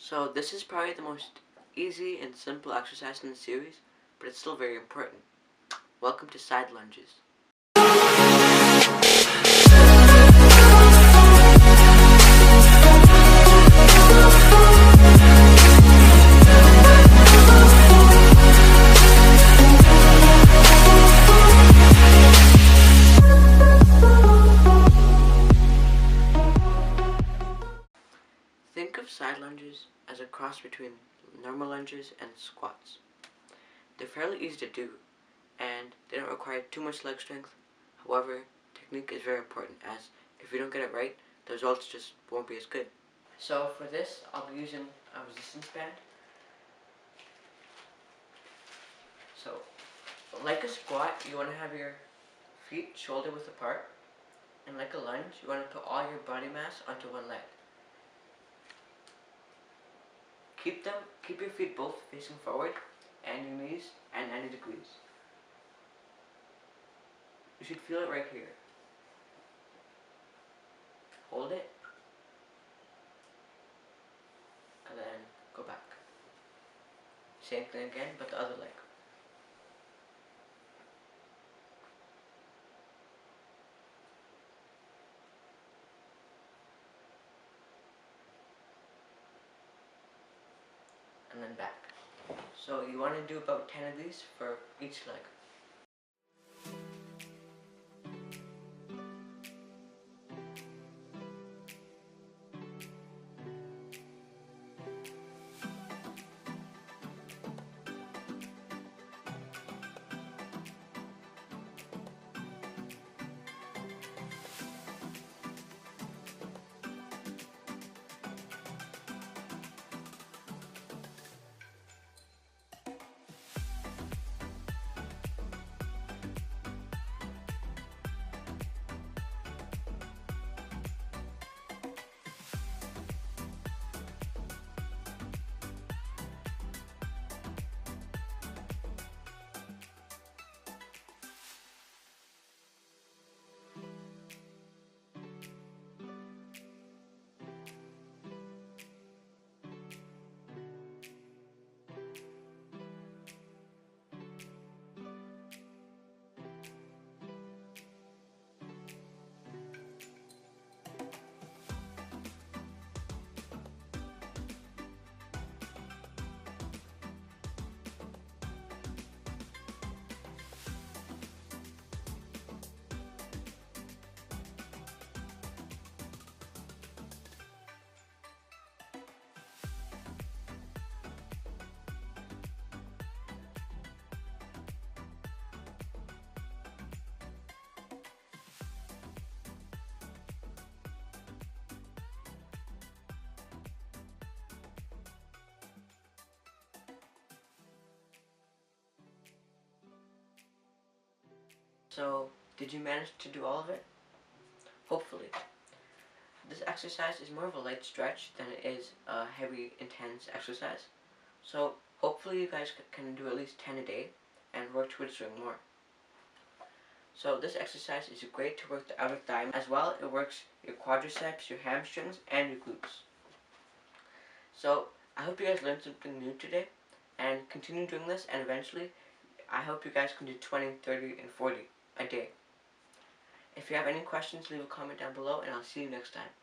So this is probably the most easy and simple exercise in the series, but it's still very important. Welcome to side lunges. Think of side lunges as a cross between normal lunges and squats. They're fairly easy to do, and they don't require too much leg strength. However, technique is very important, as if you don't get it right, the results just won't be as good. So for this, I'll be using a resistance band. So, like a squat, you want to have your feet shoulder width apart, and like a lunge, you want to put all your body mass onto one leg. Keep your feet both facing forward, and your knees at 90 degrees. You should feel it right here. Hold it, and then go back. Same thing again, but the other leg. And then back. So you want to do about 10 of these for each leg. So, did you manage to do all of it? Hopefully. This exercise is more of a light stretch than it is a heavy, intense exercise. So, hopefully you guys can do at least 10 a day and work towards doing more. So, this exercise is great to work the outer thigh as well. It works your quadriceps, your hamstrings, and your glutes. So, I hope you guys learned something new today and continue doing this, and eventually I hope you guys can do 20, 30, and 40 a day. If you have any questions, leave a comment down below, and I'll see you next time.